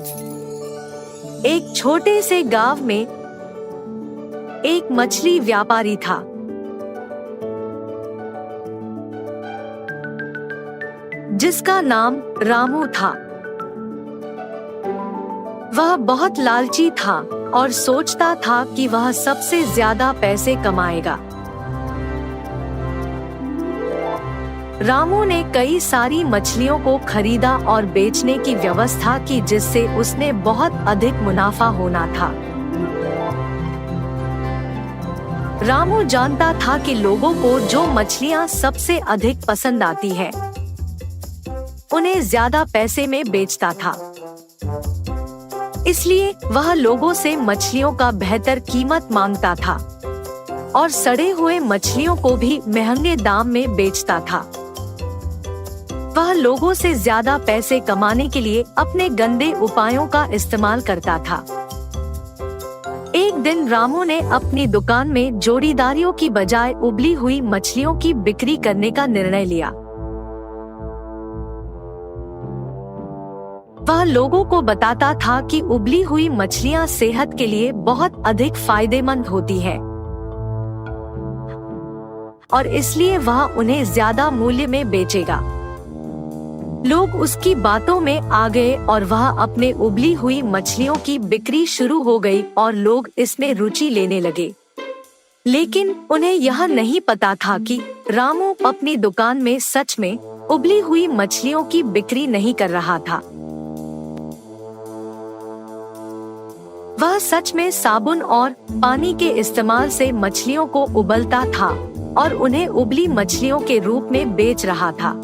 एक छोटे से गांव में एक मछली व्यापारी था। जिसका नाम रामू था। वह बहुत लालची था और सोचता था कि वह सबसे ज्यादा पैसे कमाएगा। रामू ने कई सारी मछलियों को खरीदा और बेचने की व्यवस्था की, जिससे उसने बहुत अधिक मुनाफा होना था। रामू जानता था कि लोगों को जो मछलियां सबसे अधिक पसंद आती है, उन्हें ज्यादा पैसे में बेचता था। इसलिए वह लोगों से मछलियों का बेहतर कीमत मांगता था और सड़े हुए मछलियों को भी महंगे दाम में बेचता था। वह लोगों से ज्यादा पैसे कमाने के लिए अपने गंदे उपायों का इस्तेमाल करता था। एक दिन रामू ने अपनी दुकान में जोड़ीदारियों की बजाय उबली हुई मछलियों की बिक्री करने का निर्णय लिया। वह लोगों को बताता था कि उबली हुई मछलियां सेहत के लिए बहुत अधिक फायदेमंद होती है और इसलिए वह उन्हें ज्यादा मूल्य में बेचेगा। लोग उसकी बातों में आ गए और वह अपने उबली हुई मछलियों की बिक्री शुरू हो गई और लोग इसमें रुचि लेने लगे। लेकिन उन्हें यह नहीं पता था कि रामू अपनी दुकान में सच में उबली हुई मछलियों की बिक्री नहीं कर रहा था। वह सच में साबुन और पानी के इस्तेमाल से मछलियों को उबलता था और उन्हें उबली मछलियों के रूप में बेच रहा था।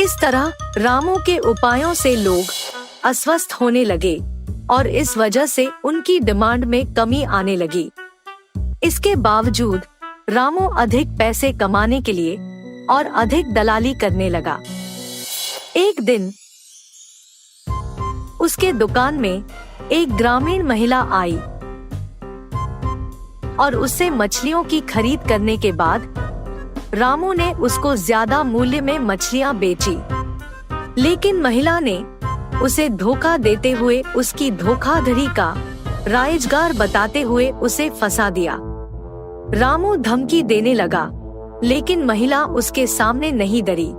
इस तरह रामू के उपायों से लोग अस्वस्थ होने लगे और इस वजह से उनकी डिमांड में कमी आने लगी। इसके बावजूद रामू अधिक पैसे कमाने के लिए और अधिक दलाली करने लगा। एक दिन उसके दुकान में एक ग्रामीण महिला आई और उससे मछलियों की खरीद करने के बाद रामू ने उसको ज्यादा मूल्य में मछलियां बेची। लेकिन महिला ने उसे धोखा देते हुए उसकी धोखाधड़ी का राइजगार बताते हुए उसे फंसा दिया। रामू धमकी देने लगा, लेकिन महिला उसके सामने नहीं डरी।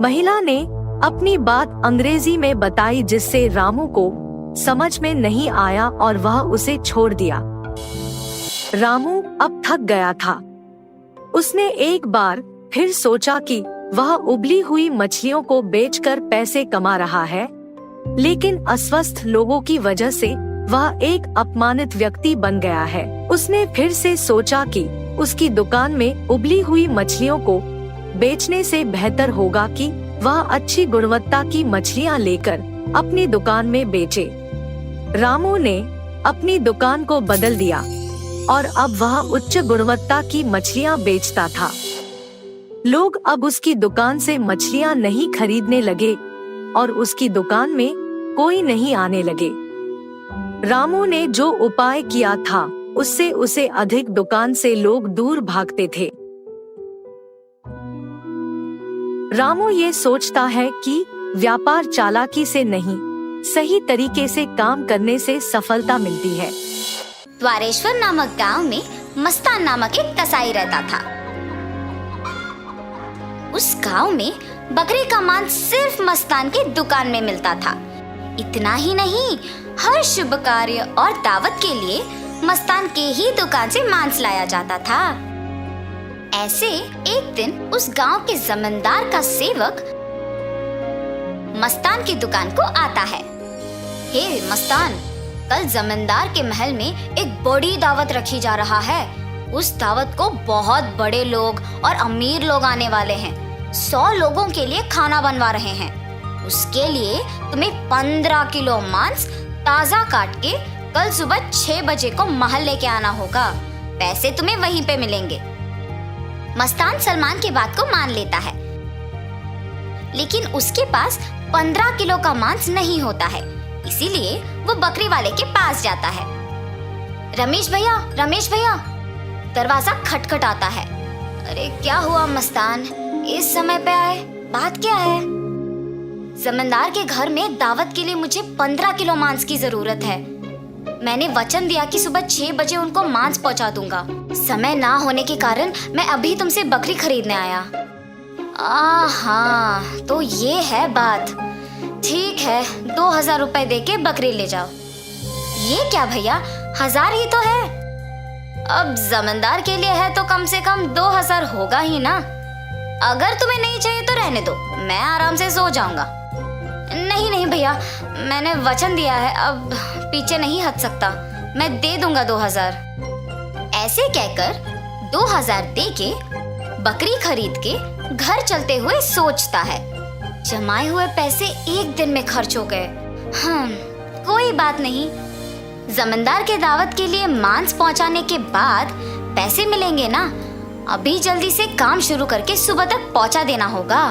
महिला ने अपनी बात अंग्रेजी में बताई, जिससे रामू को समझ में नहीं आया और वह उसे छोड़ दिया। रामू अब थक गया था। उसने एक बार फिर सोचा कि वह उबली हुई मछलियों को बेचकर पैसे कमा रहा है, लेकिन अस्वस्थ लोगों की वजह से वह एक अपमानित व्यक्ति बन गया है। उसने फिर से सोचा कि उसकी दुकान में उबली हुई मछलियों को बेचने से बेहतर होगा कि वह अच्छी गुणवत्ता की मछलियां लेकर अपनी दुकान में बेचे। रामू ने अपनी दुकान को बदल दिया और अब वह उच्च गुणवत्ता की मछलियां बेचता था। लोग अब उसकी दुकान से मछलियां नहीं खरीदने लगे और उसकी दुकान में कोई नहीं आने लगे। रामू ने जो उपाय किया था उससे उसे अधिक दुकान से लोग दूर भागते थे। रामू ये सोचता है कि व्यापार चालाकी से नहीं, सही तरीके से काम करने से सफलता मिलती है। द्वारेश्वर नामक गांव में मस्तान नामक एक कसाई रहता था। उस गांव में बकरे का मांस सिर्फ मस्तान के दुकान में मिलता था। इतना ही नहीं, हर शुभ कार्य और दावत के लिए मस्तान के ही दुकान से मांस लाया जाता था। ऐसे एक दिन उस गांव के जमींदार का सेवक मस्तान की दुकान को आता है। हे मस्तान, कल जमींदार के महल में एक बड़ी दावत रखी जा रहा है। उस दावत को बहुत बड़े लोग और अमीर लोग आने वाले हैं। 100 लोगों के लिए खाना बनवा रहे हैं। उसके लिए तुम्हें 15 किलो मांस ताजा काट के कल सुबह 6 बजे को महल लेके आना होगा। पैसे तुम्हें वहीं पे मिलेंगे। मस्तान सलमान की बात को मान लेता है, लेकिन उसके पास 15 किलो का मांस नहीं होता है। इसीलिए वो बकरी वाले के पास जाता है। रमेश भैया, रमेश भैया, दरवाजा खटखटाता है। अरे क्या हुआ मस्तान, इस समय पे आए, बात क्या है? जमींदार के घर में दावत के लिए मुझे 15 किलो मांस की जरूरत है। मैंने वचन दिया कि सुबह 6 बजे उनको मांस पहुंचा दूंगा। समय ना होने के कारण मैं अभी तुमसे बकरी खरीदने आया। हाँ, तो ये है बात। ठीक है, 2000 रुपए दे के बकरी ले जाओ। ये क्या भैया, 1000 ही तो है। अब जमींदार के लिए है तो कम से कम 2000 होगा ही ना। अगर तुम्हें नहीं चाहिए तो रहने दो, मैं आराम से सो जाऊंगा। नहीं नहीं भैया, मैंने वचन दिया है, अब पीछे नहीं हट सकता। मैं दे दूंगा 2000। ऐसे कहकर 2000 दे के बकरी खरीद के घर चलते हुए सोचता है, जमाए हुए पैसे एक दिन में खर्च हो गए। कोई बात नहीं, जमींदार के दावत के लिए मांस पहुंचाने के बाद पैसे मिलेंगे ना। अभी जल्दी से काम शुरू करके सुबह तक पहुंचा देना होगा।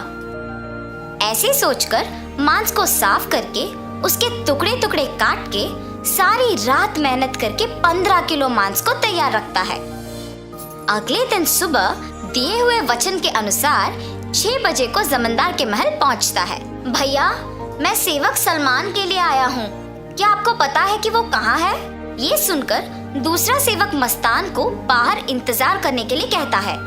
ऐसे सोचकर मांस को साफ करके उसके टुकड़े टुकड़े काट के सारी रात मेहनत करके 15 किलो मांस को तैयार रखता है। अगले दिन सुबह दिए हुए वचन के अनुसार 6 बजे को जमींदार के महल पहुंचता है। भैया, मैं सेवक सलमान के लिए आया हूँ, क्या आपको पता है कि वो कहाँ है? ये सुनकर दूसरा सेवक मस्तान को बाहर इंतजार करने के लिए कहता है।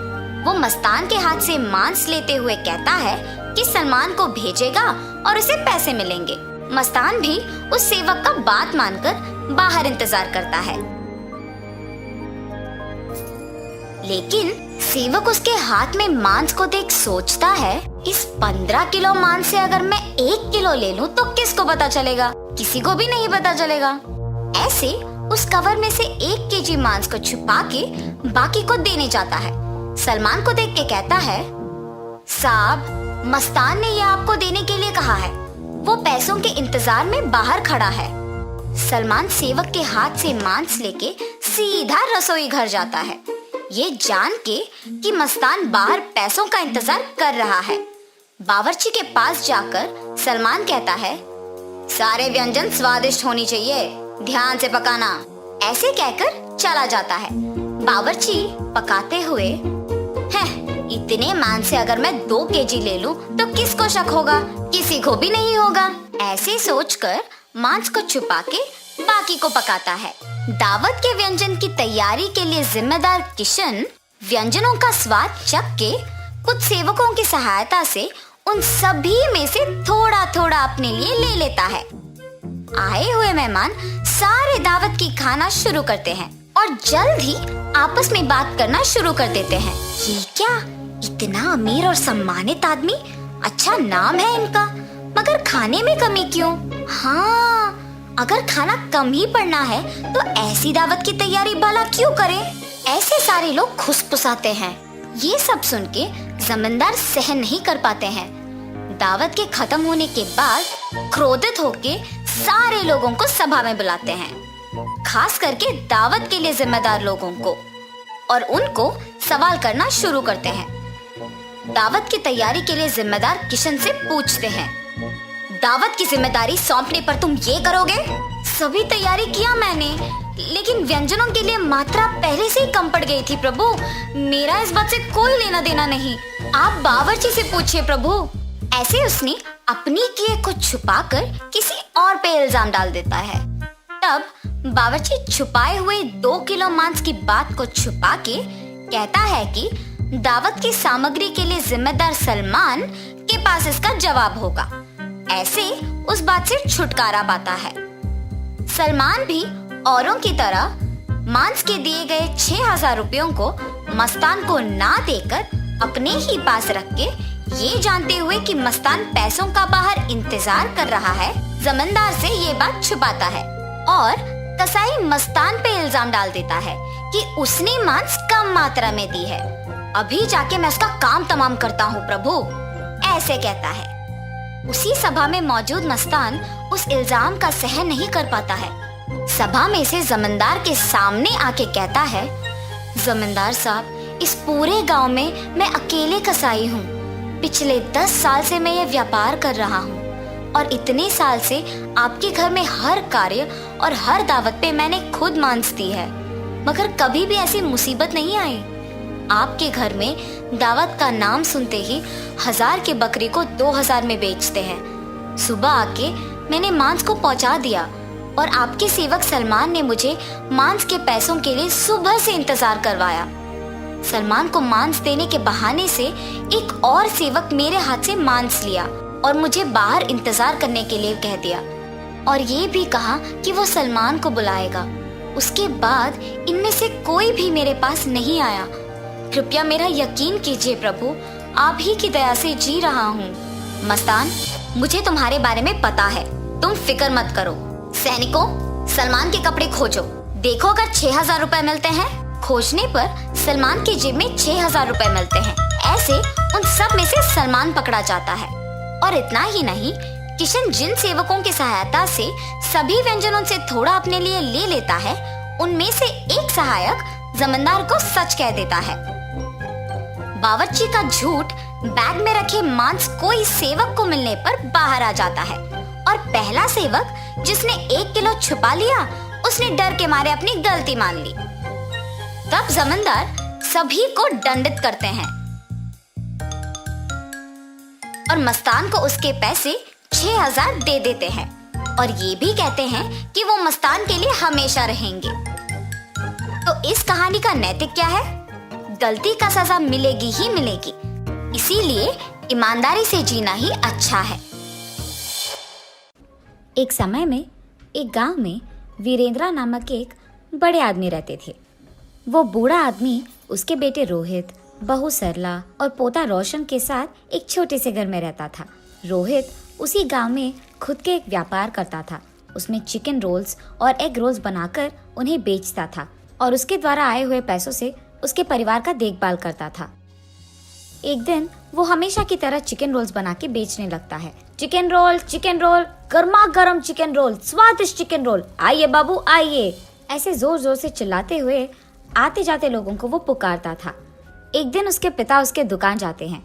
वो मस्तान के हाथ से मांस लेते हुए कहता है कि सलमान को भेजेगा और उसे पैसे मिलेंगे। मस्तान भी उस सेवक का बात मानकर बाहर इंतजार करता है। लेकिन सेवक उसके हाथ में मांस को देख सोचता है, इस 15 किलो मांस से अगर मैं 1 किलो ले लूं तो किसको पता चलेगा? किसी को भी नहीं पता चलेगा। ऐसे उस कवर में से 1 केजी मांस को छुपा के बाकी को देने जाता है। सलमान को देख के कहता है, साहब, मस्तान ने ये आपको देने के लिए कहा है। वो पैसों के इंतजार में बाहर खड़ा है। सलमान सेवक के हाथ से मांस लेके सीधा रसोई घर जाता है, ये जान के कि मस्तान बाहर पैसों का इंतजार कर रहा है। बावर्ची के पास जाकर सलमान कहता है, सारे व्यंजन स्वादिष्ट होनी चाहिए, ध्यान से पकाना। ऐसे कहकर चला जाता है। बावर्ची पकाते हुए, इतने मांस से अगर मैं 2 केजी ले लूं तो किसको शक होगा? किसी को भी नहीं होगा। ऐसे सोचकर मांस को छुपा के बाकी को पकाता है। दावत के व्यंजन की तैयारी के लिए जिम्मेदार किशन व्यंजनों का स्वाद चख के कुछ सेवकों की सहायता से उन सभी में से थोड़ा थोड़ा अपने लिए ले लेता है। आए हुए मेहमान सारे दावत की खाना शुरू करते हैं और जल्द ही आपस में बात करना शुरू कर देते हैं। ये क्या, इतना अमीर और सम्मानित आदमी, अच्छा नाम है इनका, मगर खाने में कमी क्यों? हाँ, अगर खाना कम ही पड़ना है तो ऐसी दावत की तैयारी भला क्यों करें? ऐसे सारे लोग खुसफुसाते हैं। ये सब सुन के जमींदार सहन नहीं कर पाते हैं। दावत के खत्म होने के बाद क्रोधित होके सारे लोगों को सभा में बुलाते हैं, खास करके दावत के लिए जिम्मेदार लोगों को, और उनको सवाल करना शुरू करते हैं। दावत की तैयारी के लिए जिम्मेदार किशन से पूछते हैं, दावत की जिम्मेदारी सौंपने पर तुम ये करोगे? सभी तैयारी किया मैंने, लेकिन व्यंजनों के लिए मात्रा पहले से ही कम पड़ गई थी प्रभु। मेरा इस बात से कोई लेना देना नहीं, आप बावर्ची से पूछिए प्रभु। ऐसे उसने अपनी किए को छुपाकर किसी और पे इल्जाम डाल देता है। तब बावर्ची छुपाए हुए 2 किलो मांस की बात को छुपा के कहता है कि दावत की सामग्री के लिए जिम्मेदार सलमान के पास इसका जवाब होगा। ऐसे उस बात से छुटकारा पाता है। सलमान भी औरों की तरह मांस के दिए गए 6000 रुपयों को मस्तान को ना देकर अपने ही पास रख के, ये जानते हुए कि मस्तान पैसों का बाहर इंतजार कर रहा है, जमींदार से ये बात छुपाता है और कसाई मस्तान पे इल्जाम डाल देता है कि उसने मांस कम मात्रा में दी है। अभी जाके मैं उसका काम तमाम करता हूँ प्रभु, ऐसे कहता है। उसी सभा में मौजूद मस्तान उस इल्जाम का सहन नहीं कर पाता है। सभा में से जमींदार के सामने आके कहता है, जमींदार साहब, इस पूरे गांव में मैं अकेले कसाई हूँ। पिछले 10 साल से मैं ये व्यापार कर रहा हूँ और इतने साल से आपके घर में हर कार्य और हर दावत पे मैंने खुद मांस दी है, मगर कभी भी ऐसी मुसीबत नहीं आई। आपके घर में दावत का नाम सुनते ही 1000 की बकरी को 2000 में बेचते हैं। सुबह आके मैंने मांस को पहुंचा दिया और आपके सेवक सलमान ने मुझे मांस के पैसों के लिए सुबह से इंतजार करवाया। सलमान को मांस देने के बहाने से एक और सेवक मेरे हाथ से मांस लिया और मुझे बाहर इंतजार करने के लिए कह दिया और ये भी कहा कि वो सलमान को बुलाएगा। उसके बाद इनमें से कोई भी मेरे पास नहीं आया। कृपया मेरा यकीन कीजिए प्रभु, आप ही की दया से जी रहा हूँ। मस्तान, मुझे तुम्हारे बारे में पता है, तुम फिक्र मत करो। सैनिकों, सलमान के कपड़े खोजो, देखो अगर 6,000 रुपए मिलते हैं। खोजने पर सलमान की जेब में 6,000 रुपए मिलते हैं। ऐसे उन सब में से सलमान पकड़ा जाता है। और इतना ही नहीं, किशन जिन सेवकों की सहायता से सभी व्यंजनों से थोड़ा अपने लिए ले लेता है, उनमें से एक सहायक जमींदार को सच कह देता है। बावर्ची का झूठ बैग में रखे मांस कोई सेवक को मिलने पर बाहर आ जाता है और पहला सेवक जिसने 1 किलो छुपा लिया, उसने डर के मारे अपनी गलती मान ली। तब जमींदार सभी को दंडित करते हैं और मस्तान को उसके पैसे 6,000 दे देते हैं और ये भी कहते हैं कि वो मस्तान के लिए हमेशा रहेंगे। तो इस कहानी का नैतिक क्या है? गलती का सजा मिलेगी ही मिलेगी, इसीलिए ईमानदारी से जीना ही अच्छा है। एक समय में एक गांव में वीरेंद्रा नामक एक बड़े आदमी रहते थे। वो बूढ़ा आदमी उसके बेटे रोहित, बहू सरला और पोता रोशन के साथ एक छोटे से घर में रहता था। रोहित उसी गांव में खुद के एक व्यापार करता था। उसमें चिकन रोल्स और एग रोल्स बनाकर उन्हें बेचता था और उसके द्वारा आए हुए पैसों से उसके परिवार का देखभाल करता था। एक दिन वो हमेशा की तरह चिकन रोल्स बना के बेचने लगता है। चिकन रोल, गर्मा गर्म चिकन रोल, स्वादिष्ट चिकन रोल, आइए बाबू आइए, ऐसे जोर जोर से चिल्लाते हुए आते जाते लोगों को वो पुकारता था। एक दिन उसके पिता उसके दुकान जाते हैं।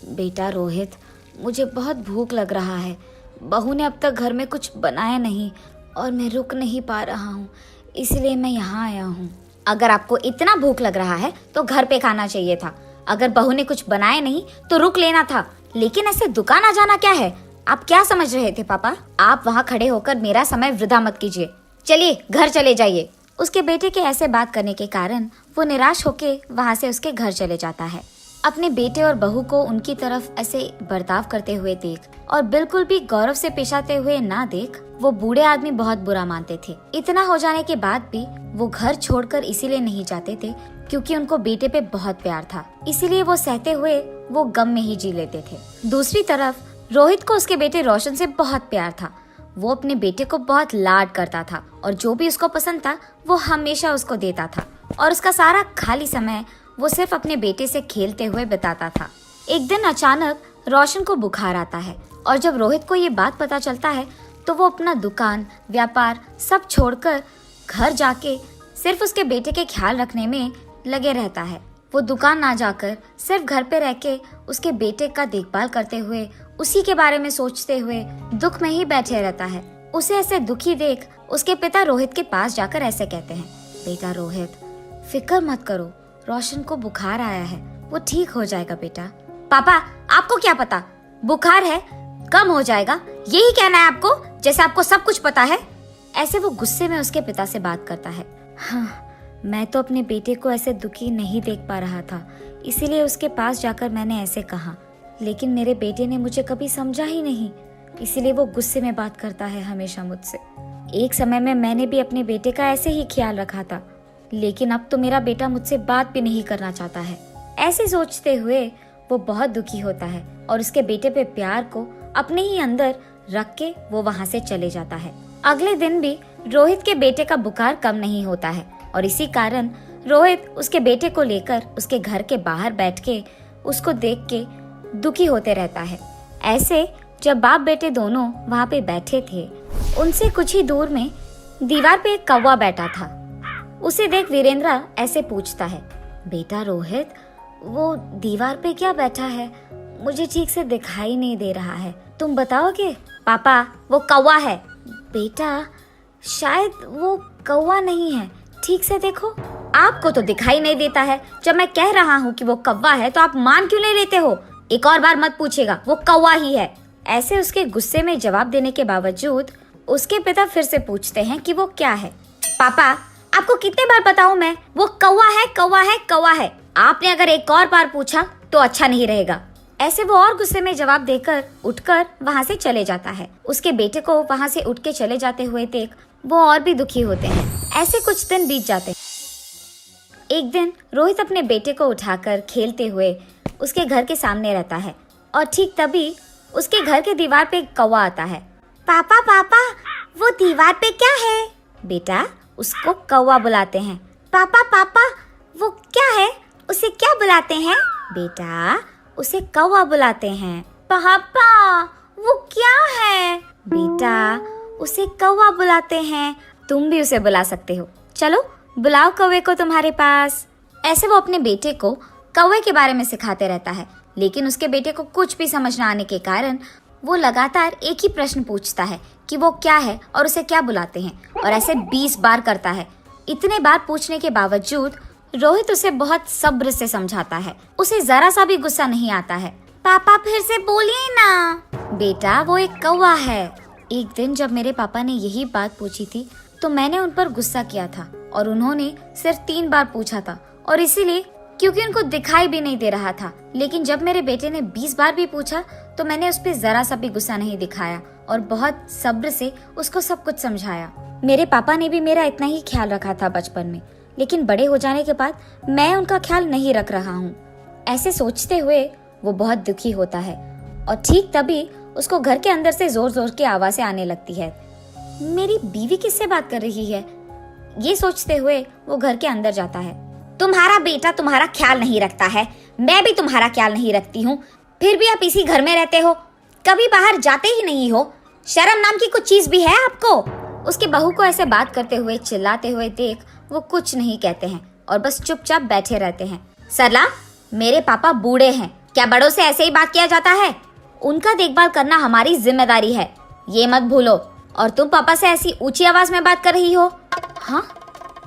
बेटा रोहित, मुझे बहुत भूख लग रहा है। बहू ने अब तक घर में कुछ बनाया नहीं और मैं रुक नहीं पा रहा हूँ, इसलिए मैं यहाँ आया हूँ। अगर आपको इतना भूख लग रहा है तो घर पे खाना चाहिए था। अगर बहू ने कुछ बनाया नहीं तो रुक लेना था, लेकिन ऐसे दुकान आ जाना क्या है? आप क्या समझ रहे थे पापा? आप वहाँ खड़े होकर मेरा समय वृथा मत कीजिए, चलिए घर चले जाइए। उसके बेटे के ऐसे बात करने के कारण वो निराश होके वहाँ से उसके घर चले जाता है। अपने बेटे और बहू को उनकी तरफ ऐसे बर्ताव करते हुए देख और बिल्कुल भी गौरव से पेश आते हुए ना देख वो बूढ़े आदमी बहुत बुरा मानते थे। इतना हो जाने के बाद भी वो घर छोड़कर इसीलिए नहीं जाते थे क्योंकि उनको बेटे पे बहुत प्यार था, इसीलिए वो सहते हुए वो गम में ही जी लेते थे। दूसरी तरफ रोहित को उसके बेटे रोशन से बहुत प्यार था। वो अपने बेटे को बहुत लाड करता था और जो भी उसको पसंद था वो हमेशा उसको देता था और उसका सारा खाली समय वो सिर्फ अपने बेटे से खेलते हुए बिताता था। एक दिन अचानक रोशन को बुखार आता है और जब रोहित को ये बात पता चलता है तो वो अपना दुकान, व्यापार सब छोड़कर घर जाके सिर्फ उसके बेटे के ख्याल रखने में लगे रहता है। वो दुकान ना जाकर सिर्फ घर पे रह के उसके बेटे का देखभाल करते हुए उसी के बारे में सोचते हुए दुख में ही बैठे रहता है। उसे ऐसे दुखी देख उसके पिता रोहित के पास जाकर ऐसे कहते हैं, बेटा रोहित, फिक्र मत करो, रोशन को बुखार आया है, वो ठीक हो जाएगा बेटा। पापा, आपको क्या पता, बुखार है, कम हो जाएगा, यही कहना है आपको, जैसे आपको सब कुछ पता है। ऐसे वो गुस्से में उसके पिता से बात करता है। हाँ, मैं तो अपने बेटे को ऐसे दुखी नहीं देख पा रहा था, इसीलिए उसके पास जाकर मैंने ऐसे कहा, लेकिन मेरे बेटे ने मुझे कभी समझा ही नहीं, इसीलिए वो गुस्से में बात करता है हमेशा मुझसे। एक समय में मैंने भी अपने बेटे का ऐसे ही ख्याल रखा था, लेकिन अब तो मेरा बेटा मुझसे बात भी नहीं करना चाहता है। ऐसे सोचते हुए वो बहुत दुखी होता है और उसके बेटे पे प्यार को अपने ही अंदर रख के वो वहाँ से चले जाता है। अगले दिन भी रोहित के बेटे का बुखार कम नहीं होता है और इसी कारण रोहित उसके बेटे को लेकर उसके घर के बाहर बैठ के उसको देख के दुखी होते रहता है। ऐसे जब बाप बेटे दोनों वहाँ पे बैठे थे, उनसे कुछ ही दूर में दीवार पे एक कौवा बैठा था। उसे देख वीरेंद्रा ऐसे पूछता है, बेटा रोहित, वो दीवार पे क्या बैठा है? मुझे ठीक से दिखाई नहीं दे रहा है, तुम बताओगे? पापा, वो कौवा है। बेटा, शायद वो कौवा नहीं है, ठीक से देखो। आपको तो दिखाई नहीं देता है, जब मैं कह रहा हूँ कि वो कौवा है तो आप मान क्यों नहीं लेते हो? एक और बार मत पूछेगा, वो कौवा ही है। ऐसे उसके गुस्से में जवाब देने के बावजूद उसके पिता फिर से पूछते हैं कि वो क्या है। पापा, आपको कितने बार बताऊं मैं, वो कौवा है, कौवा है, कौवा है। आपने अगर एक और बार पूछा तो अच्छा नहीं रहेगा। ऐसे वो और गुस्से में जवाब देकर उठकर वहाँ से चले जाता है। उसके बेटे को वहाँ से उठ के चले जाते हुए देख वो और भी दुखी होते हैं। ऐसे कुछ दिन बीत जाते हैं। एक दिन रोहित अपने बेटे को उठाकर खेलते हुए उसके घर के सामने रहता है और ठीक तभी उसके घर के दीवार पे एक कौवा आता है। पापा पापा, वो दीवार पे क्या है? बेटा, उसको कौवा बुलाते हैं। पापा पापा, वो क्या है? उसे क्या बुलाते हैं? बेटा, उसे कौवा बुलाते हैं। पापा, वो क्या है? बेटा, उसे कौवा बुलाते हैं। तुम भी उसे बुला सकते हो। चलो बुलाओ कौवे को तुम्हारे पास। ऐसे वो अपने बेटे को कौवे के बारे में सिखाते रहता है, लेकिन उसके बेटे को कुछ भी समझ न आने के कारण वो लगातार एक ही प्रश्न पूछता है कि वो क्या है और उसे क्या बुलाते हैं, और ऐसे 20 बार करता है। इतने बार पूछने के बावजूद रोहित उसे बहुत सब्र से समझाता है। उसे जरा सा भी गुस्सा नहीं आता है। पापा फिर से बोलिए ना। बेटा, वो एक कौवा है। एक दिन जब मेरे पापा ने यही बात पूछी थी तो मैंने उन पर गुस्सा किया था और उन्होंने सिर्फ 3 बार पूछा था, और इसीलिए क्योंकि उनको दिखाई भी नहीं दे रहा था। लेकिन जब मेरे बेटे ने 20 बार भी पूछा तो मैंने उस पर जरा सा भी गुस्सा नहीं दिखाया और बहुत सब्र से उसको सब कुछ समझाया। मेरे पापा ने भी मेरा इतना ही ख्याल रखा था बचपन में, लेकिन बड़े हो जाने के बाद मैं उनका ख्याल नहीं रख रहा हूँ। ऐसे सोचते हुए वो बहुत दुखी होता है और ठीक तभी उसको घर के अंदर से जोर जोर की आवाजें आने लगती है। मेरी बीवी किससे बात कर रही है? ये सोचते हुए वो घर के अंदर जाता है। तुम्हारा बेटा तुम्हारा ख्याल नहीं रखता है, मैं भी तुम्हारा ख्याल नहीं रखती हूँ, फिर भी आप इसी घर में रहते हो, कभी बाहर जाते ही नहीं हो। शर्म नाम की कुछ चीज भी है आपको? उसके बहू को ऐसे बात करते हुए चिल्लाते हुए देख वो कुछ नहीं कहते हैं और बस चुपचाप बैठे रहते हैं। सरला, मेरे पापा बूढ़े हैं, क्या बड़ों से ऐसे ही बात किया जाता है? उनका देखभाल करना हमारी जिम्मेदारी है, ये मत भूलो। और तुम पापा से ऐसी ऊंची आवाज में बात कर रही हो? हाँ,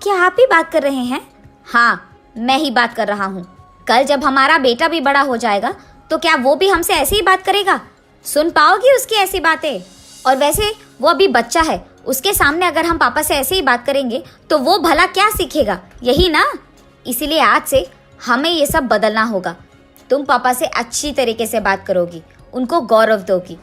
क्या आप ही बात कर रहे हैं? हाँ, मैं ही बात कर रहा हूँ। कल जब हमारा बेटा भी बड़ा हो जाएगा तो क्या वो भी हमसे ऐसे ही बात करेगा? सुन पाओगी उसकी ऐसी बातें? और वैसे वो अभी बच्चा है, उसके सामने अगर हम पापा से ऐसे ही बात करेंगे तो वो भला क्या सीखेगा, यही ना? इसीलिए आज से हमें ये सब बदलना होगा। तुम पापा से अच्छी तरीके से बात करोगी, उनको गौरव दोगी।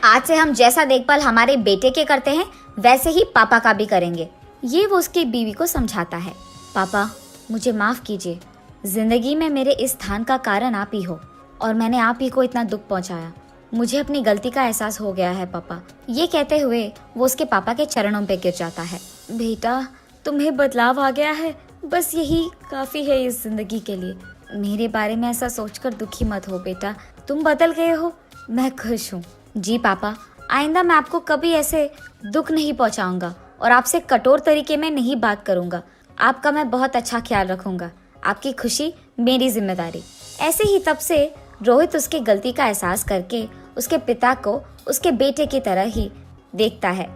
आज से हम जैसा देखभाल हमारे बेटे के करते हैं वैसे ही पापा का भी करेंगे। ये वो उसकी बीवी को समझाता है। पापा, मुझे माफ कीजिए, जिंदगी में मेरे इस स्थान का कारण आप ही हो और मैंने आप ही को इतना दुख पहुंचाया। मुझे अपनी गलती का एहसास हो गया है पापा। ये कहते हुए वो उसके पापा के चरणों पे गिर जाता है। बेटा, तुम्हें बदलाव आ गया है, बस यही काफी है इस जिंदगी के लिए। मेरे बारे में ऐसा सोचकर दुखी मत हो बेटा, तुम बदल गए हो, मैं खुश हूँ। जी पापा, आइंदा मैं आपको कभी ऐसे दुख नहीं पहुँचाऊंगा और आपसे कठोर तरीके में नहीं बात करूंगा। आपका मैं बहुत अच्छा ख्याल रखूंगा, आपकी खुशी मेरी जिम्मेदारी। ऐसे ही तब से रोहित उसकी गलती का एहसास करके उसके पिता को उसके बेटे की तरह ही देखता है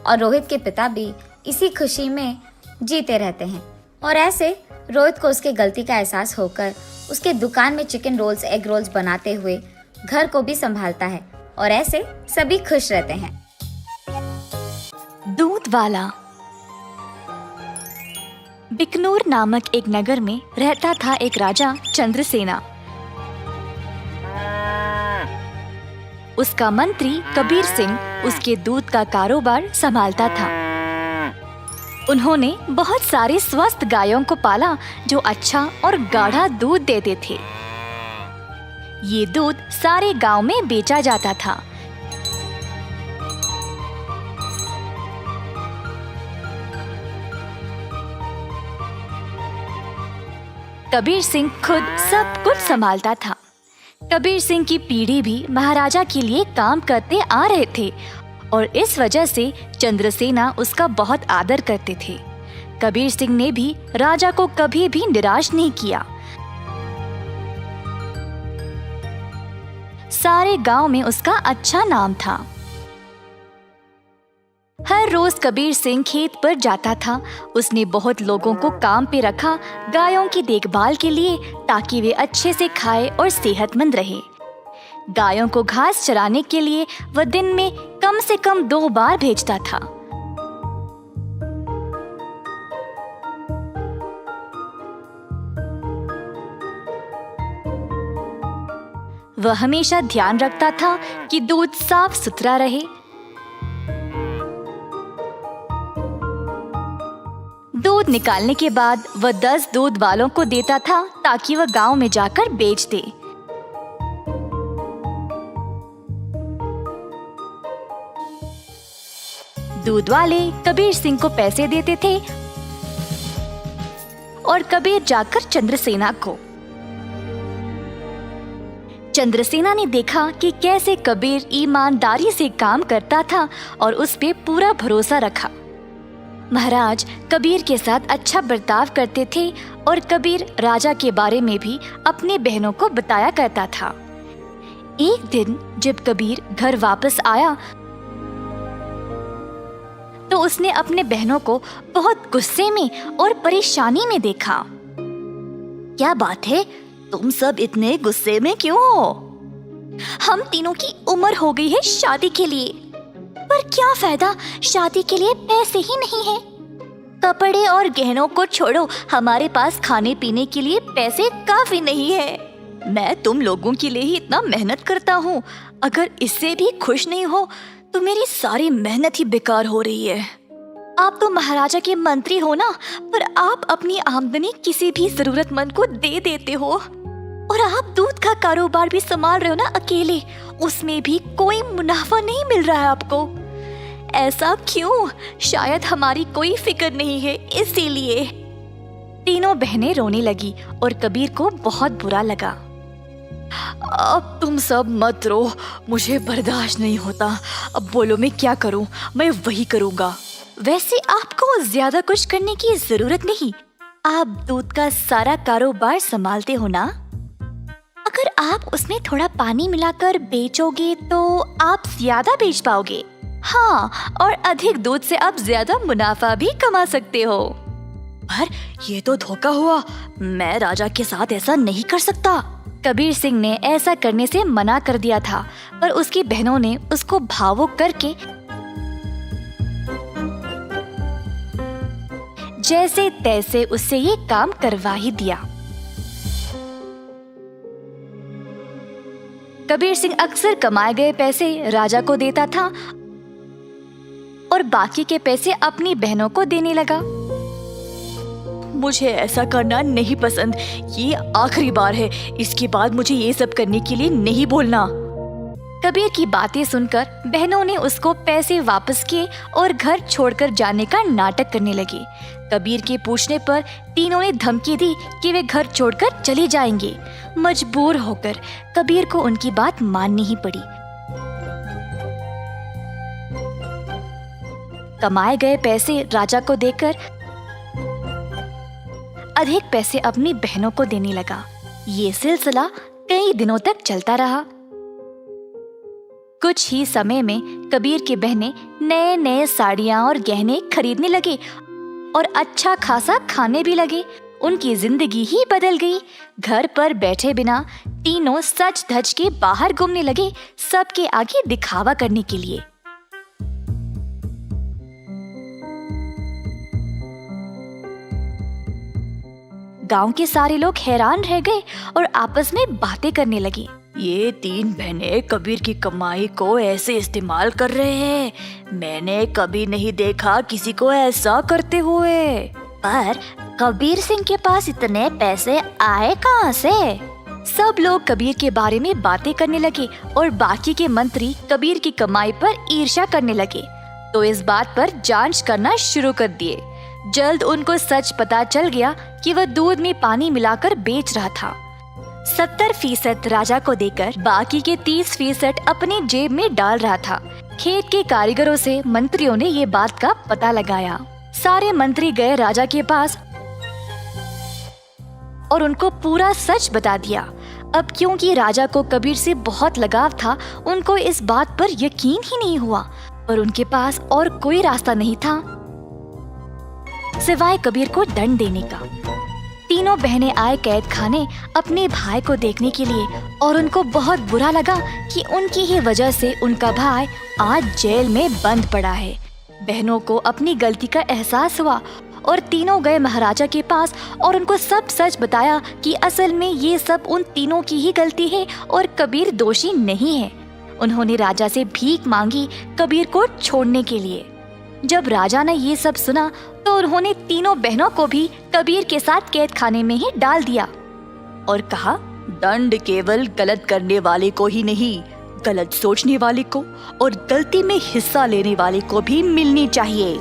और रोहित के पिता भी इसी खुशी में जीते रहते हैं। और ऐसे रोहित को उसके गलती का एहसास होकर उसके दुकान में चिकन रोल्स, एग रोल्स बनाते हुए घर को भी संभालता है और ऐसे सभी खुश रहते हैं। दूध वाला। बिकनूर नामक एक नगर में रहता था एक राजा चंद्रसेना। उसका मंत्री कबीर सिंह उसके दूध का कारोबार संभालता था। उन्होंने बहुत सारे स्वस्थ गायों को पाला जो अच्छा और गाढ़ा दूध देते थे। ये दूध सारे गांव में बेचा जाता था। कबीर सिंह खुद सब कुछ संभालता था। कबीर सिंह की पीढ़ी भी महाराजा के लिए काम करते आ रहे थे और इस वजह से चंद्रसेना उसका बहुत आदर करते थे। कबीर सिंह ने भी राजा को कभी भी निराश नहीं किया। सारे गांव में उसका अच्छा नाम था। हर रोज कबीर सिंह खेत पर जाता था। उसने बहुत लोगों को काम पे रखा गायों की देखभाल के लिए, ताकि वे अच्छे से खाए और सेहतमंद रहे। गायों को घास चराने के लिए वह दिन में कम से कम 2 बार भेजता था। वह हमेशा ध्यान रखता था कि दूध साफ सुथरा रहे। दूध निकालने के बाद वह 10 दूध वालों को देता था ताकि वह गांव में जाकर बेच दे। दूध वाले कबीर सिंह को पैसे देते थे और कबीर जाकर चंद्रसेना को। चंद्रसेना ने देखा कि कैसे कबीर ईमानदारी से काम करता था और उस पे पूरा भरोसा रखा। महाराज कबीर के साथ अच्छा बर्ताव करते थे और कबीर राजा के बारे में भी अपनी बहनों को बताया करता था। एक दिन जब कबीर घर वापस आया तो उसने अपने बहनों को बहुत गुस्से में और परेशानी में देखा। क्या बात है, तुम सब इतने गुस्से में क्यों हो? हम तीनों की उम्र हो गई है शादी के लिए, पर क्या फायदा, शादी के लिए पैसे ही नहीं है। कपड़े और गहनों को छोड़ो, हमारे पास खाने पीने के लिए पैसे काफी नहीं है। मैं तुम लोगों के लिए ही इतना मेहनत करता हूँ, अगर इससे भी खुश नहीं हो तो मेरी सारी मेहनत ही बेकार हो रही है। आप तो महाराजा के मंत्री हो ना, पर आप अपनी आमदनी किसी भी जरूरतमंद को दे देते हो और आप दूध का कारोबार भी संभाल रहे हो ना अकेले, उसमें भी कोई मुनाफा नहीं मिल रहा है आपको। ऐसा क्यों? शायद हमारी कोई फिक्र नहीं है इसीलिए। तीनों बहनें रोने लगी और कबीर को बहुत बुरा लगा। अब तुम सब मत रो, मुझे बर्दाश्त नहीं होता। अब बोलो मैं क्या करूं? मैं वही करूंगा। वैसे आपको ज्यादा कुछ करने की जरूरत नहीं, आप दूध का सारा कारोबार संभालते हो ना। अगर आप उसमें थोड़ा पानी मिलाकर बेचोगे तो आप ज्यादा बेच पाओगे। हाँ, और अधिक दूध से आप ज्यादा मुनाफा भी कमा सकते हो। पर ये तो धोखा हुआ, मैं राजा के साथ ऐसा नहीं कर सकता। कबीर सिंह ने ऐसा करने से मना कर दिया था, पर उसकी बहनों ने उसको भावुक करके जैसे तैसे उससे ये काम करवा ही दिया। कबीर सिंह अक्सर कमाए गए पैसे राजा को देता था और बाकी के पैसे अपनी बहनों को देने लगा। मुझे ऐसा करना नहीं पसंद, ये आखिरी बार है, इसके बाद मुझे ये सब करने के लिए नहीं बोलना। कबीर की बातें सुनकर बहनों ने उसको पैसे वापस किए और घर छोड़कर जाने का नाटक करने लगे। कबीर के पूछने पर तीनों ने धमकी दी कि वे घर छोड़कर चले जाएंगे। मजबूर होकर कबीर को उनकी बात माननी ही पड़ी। कमाए गए पैसे राजा को देकर अधिक पैसे अपनी बहनों को देने लगा। ये सिलसिला कई दिनों तक चलता रहा। कुछ ही समय में कबीर की बहनें नए नए साड़ियां और गहने खरीदने लगे और अच्छा खासा खाने भी लगे। उनकी जिंदगी ही बदल गई। घर पर बैठे बिना तीनों सज धज के बाहर घूमने लगे, सबके आगे दिखावा करने के लिए। गांव के सारे लोग हैरान रह गए और आपस में बातें करने लगे। ये 3 बहनें कबीर की कमाई को ऐसे इस्तेमाल कर रहे हैं। मैंने कभी नहीं देखा किसी को ऐसा करते हुए। पर कबीर सिंह के पास इतने पैसे आए कहाँ से? सब लोग कबीर के बारे में बातें करने लगे और बाकी के मंत्री कबीर की कमाई पर ईर्ष्या करने लगे, तो इस बात पर जांच करना शुरू कर दिए। जल्द उनको सच पता चल गया कि वह दूध में पानी मिलाकर बेच रहा था। 70% राजा को देकर बाकी के 30% अपनी जेब में डाल रहा था। खेत के कारीगरों से मंत्रियों ने ये बात का पता लगाया। सारे मंत्री गए राजा के पास और उनको पूरा सच बता दिया। अब क्योंकि राजा को कबीर से बहुत लगाव था, उनको इस बात पर यकीन ही नहीं हुआ, पर उनके पास और कोई रास्ता नहीं था सिवाय कबीर को दंड देने का। तीनों बहनें आए कैद खाने अपने भाई को देखने के लिए और उनको बहुत बुरा लगा कि उनकी ही वजह से उनका भाई आज जेल में बंद पड़ा है। बहनों को अपनी गलती का एहसास हुआ और तीनों गए महाराजा के पास और उनको सब सच बताया कि असल में ये सब उन तीनों की ही गलती है और कबीर दोषी नहीं है। उन्होंने राजा से भीख मांगी कबीर को छोड़ने के लिए। जब राजा ने ये सब सुना तो उन्होंने तीनों बहनों को भी कबीर के साथ कैद खाने में ही डाल दिया और कहा, दंड केवल गलत करने वाले को ही नहीं, गलत सोचने वाले को और गलती में हिस्सा लेने वाले को भी मिलनी चाहिए।